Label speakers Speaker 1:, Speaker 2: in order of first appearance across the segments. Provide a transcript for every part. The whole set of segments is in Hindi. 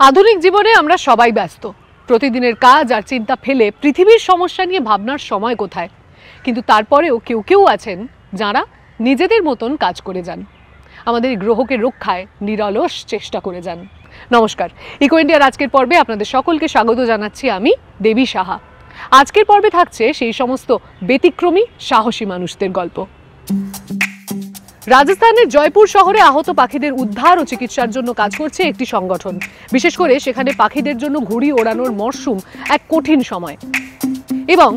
Speaker 1: আধুনিক জীবনে আমরা সবাই ব্যস্ত। প্রতিদিনের কাজ আর চিন্তা ফেলে পৃথিবীর সমস্যা নিয়ে ভাবনার সময় কোথায়? কিন্তু তারপরেও কেউ কেউ আছেন যারা নিজেদের মতন কাজ করে যান, আমাদের গ্রহকে রক্ষায় নিরলস চেষ্টা করে যান। নমস্কার, ইকো ইন্ডিয়ার আজকের পর্বে আপনাদের সকলকে স্বাগত জানাচ্ছি আমি দেবী সাহা। আজকের পর্বে থাকছে সেই সমস্ত ব্যতিক্রমী সাহসী মানুষদের গল্প। রাজস্থানের জয়পুর শহরে আহত পাখিদের উদ্ধার ও চিকিৎসার জন্য কাজ করছে একটি সংগঠন। বিশেষ করে সেখানে পাখিদের জন্য ঘুড়ি ওড়ানোর মরশুম এক কঠিন সময়, এবং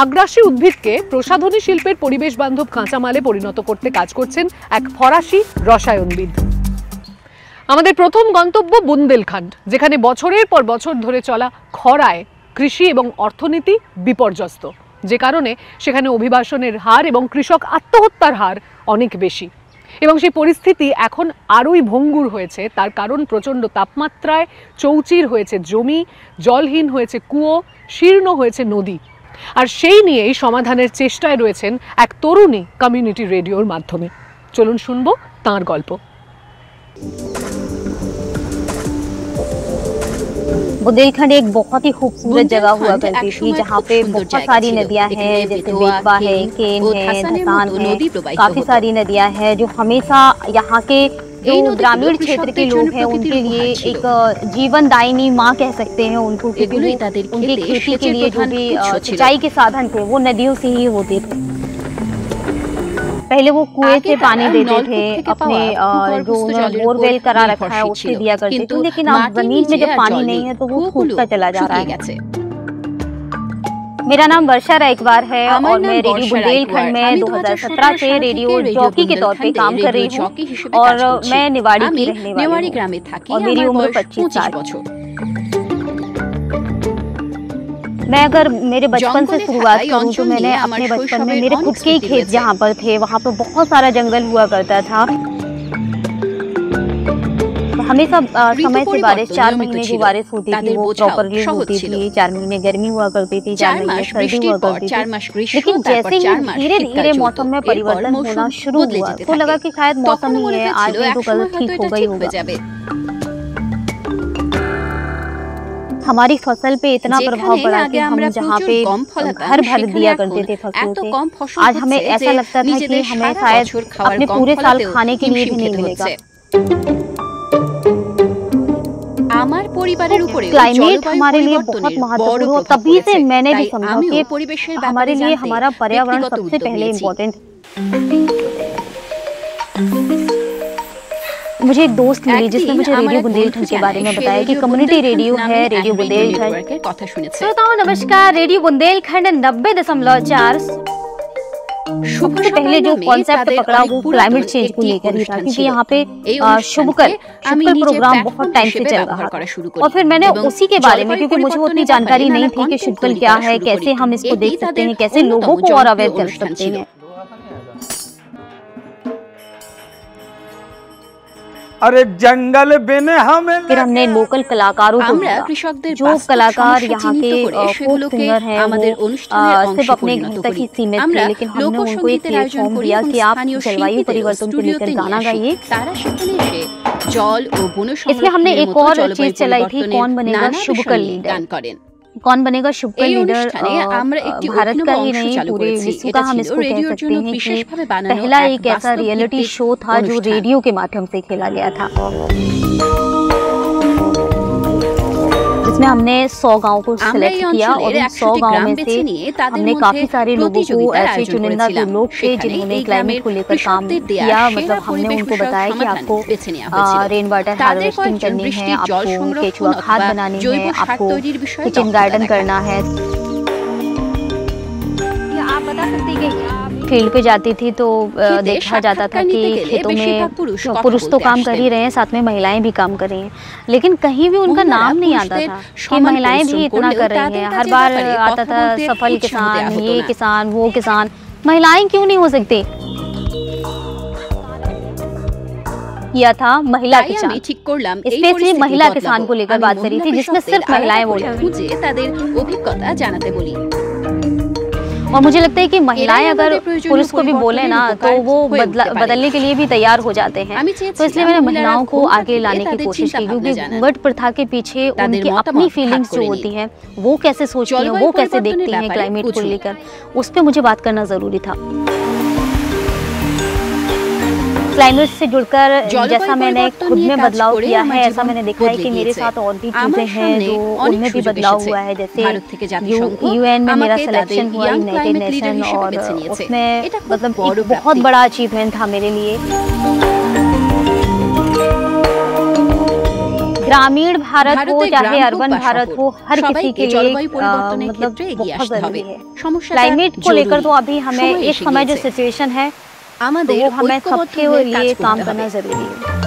Speaker 1: আগ্রাসী উদ্ভিদকে প্রসাধনী শিল্পের পরিবেশ বান্ধব কাঁচামালে পরিণত করতে কাজ করছেন এক ফরাসি রসায়নবিদ। আমাদের প্রথম গন্তব্য বুন্দেলখণ্ড, যেখানে বছরের পর বছর ধরে চলা খরায় কৃষি এবং অর্থনীতি বিপর্যস্ত, যে কারণে সেখানে অভিবাসনের হার এবং কৃষক আত্মহত্যার হার অনেক বেশি। এবং সেই পরিস্থিতি এখন আরোই ভঙ্গুর হয়েছে, তার কারণ প্রচণ্ড তাপমাত্রায় চৌচির হয়েছে জমি, জলহীন হয়েছে কুয়ো, শীর্ণ হয়েছে নদী। আর সেই নিয়েই সমাধানের চেষ্টায় রয়েছেন এক তরুণী কমিউনিটি রেডিওর মাধ্যমে। চলুন শুনবো তাঁর গল্প।
Speaker 2: बुंदेलखंड एक बहुत ही खूबसूरत जगह हुआ करती थी, जहाँ पे बहुत सारी नदियां हैं, जैसे बेतवा है, केन है, धसान है, काफी सारी नदियां हैं जो हमेशा यहाँ के जो ग्रामीण क्षेत्र के लोग हैं उनके लिए एक जीवनदायिनी माँ कह सकते हैं उनको, क्योंकि उनकी खेती के लिए जो भी सिंचाई के साधन थे वो नदियों से ही होते थे। पहले वो कुएं से पानी देते थे, अपने जो बोरवेल करा रखा है उससे दिया करते थे, लेकिन अब जमीन में जब पानी नहीं है तो वो सूखता चला जा रहा है। मेरा नाम वर्षा रायकवार है और मैं रेडियो बुंदेलखंड में 2017 से रेडियो जॉकी के तौर पे काम कर रही हूँ, और मैं निवाड़ी की रहने वाली हूँ और मेरी उम्र 25 साल। मैं अगर मेरे बचपन से शुरुआत करूं तो मैंने अपने बचपन में मेरे खुद के ही खेत जहाँ पर थे वहाँ पर बहुत सारा जंगल हुआ करता था। हमेशा समय से बारिश, 4 महीने की बारिश होती थी वो प्रॉपरली होती थी, 4 महीने गर्मी हुआ करती थी, 4 महीने सर्दी हुआ करती थी। लेकिन जैसे ही धीरे धीरे मौसम में परिवर्तन होना शुरू हुआ तो लगा कि शायद मौसम ही है, आज नहीं तो कल ठीक हो गई होगा। हमारी फसल पे इतना प्रभाव पड़ा कि हम जहाँ पे घर भर दिया करते थे फसलों से, आज हमें ऐसा लगता था कि हमें शायद अपने पूरे साल खाने के लिए भी नहीं मिलेगा। क्लाइमेट हमारे लिए बहुत महत्वपूर्ण है, तभी से मैंने भी समझा कि हमारे लिए हमारा पर्यावरण सबसे पहले इम्पोर्टेंट। मुझे एक दोस्त मिली जिसने मुझे रेडियो बुंदेलखंड के बारे में बताया कि कम्युनिटी रेडियो है रेडियो बुंदेलखंड। श्रोताओं नमस्कार, रेडियो बुंदेलखंड 90.4 सबसे पहले जो कॉन्सेप्ट पकड़ा वो क्लाइमेट चेंज को लेकर ही था, क्योंकि यहाँ पे शुभकर प्रोग्राम बहुत टाइम से चल रहा था। और फिर मैंने उसी के बारे में, क्योंकि मुझे उतनी जानकारी नहीं थी कि शुभकर क्या है, कैसे हम इसको देख सकते हैं, कैसे लोगों को और अवेयर कर सकते हैं।
Speaker 3: अरे जंगल बिने हमें
Speaker 2: फिर हमने लोकल कलाकारों को जो कलाकार यहाँ के फोक सिंगर हैं वो सिर्फ अपने घर तक ही सीमित थे, लेकिन हमने उनको एक प्लेटफॉर्म दिया कि आप जलवायु परिवर्तन को लेकर गाना गाइए। इसमें हमने एक और चीज चलाई थी, कौन बनेगा शुभकर लीडर। कौन बनेगा शुभकर लीडर भारत का ही नहीं पूरे विश्व का हम इसको कह सकते हैं कि पहला एक ऐसा रियलिटी शो था जो रेडियो के माध्यम से खेला गया था, जिसमें हमने 100 गाँव को सिलेक्ट किया और उन 100 गाँव में से हमने काफी सारे लोगों को, ऐसे चुनिंदा जो लोग थे जिन्होंने क्लाइमेट को लेकर काम किया, मतलब हमने उनको बताया कि आपको रेन वाटर हार्वेस्टिंग करनी है, आपको केचुआ खाद बनानी है, आपको किचन गार्डन करना है। आप बता सकते हैं फील्ड पे जाती थी तो देखा जाता था कि खेतों में पुरुष तो काम कर ही रहे हैं, साथ में महिलाएं भी काम कर रही हैं, लेकिन कहीं भी उनका नाम नहीं आता था कि महिलाएं भी इतना कर रही हैं। हर बार आता था सफल किसान, ये किसान, वो किसान, महिलाएं क्यों नहीं हो सकती? किया था महिला किसान, स्पेशली महिला किसान को लेकर बात करी थी, जिसमें सिर्फ महिलाएं बोली। और मुझे लगता है कि महिलाएं अगर पुरुष को भी बोले ना तो वो बदलने के लिए भी तैयार हो जाते हैं। तो इसलिए मैंने महिलाओं को आगे लाने की कोशिश की, क्योंकि घूंघट प्रथा के पीछे उनकी अपनी फीलिंग्स जो होती हैं, वो कैसे सोचती हैं, वो कैसे देखती हैं क्लाइमेट को लेकर, उस पर मुझे बात करना ज़रूरी था। क्लाइमेट से जुड़कर जैसा मैंने खुद में बदलाव किया है, ऐसा मैंने देखा है कि मेरे साथ और भी चीज़ें हैं जो उनमें भी बदलाव हुआ है। जैसे यूएन में मेरा सिलेक्शन हुआ, यूनाइटेड नेशन, और उसमें मतलब एक बहुत बड़ा अचीवमेंट था मेरे लिए। ग्रामीण भारत हो चाहे अर्बन भारत हो, हर किसी के लिए मतलब बहुत जरूरी है। क्लाइमेट को लेकर तो अभी हमें इस समय जो सिचुएशन है, तो वो हमें सबके लिए काम करना जरूरी है।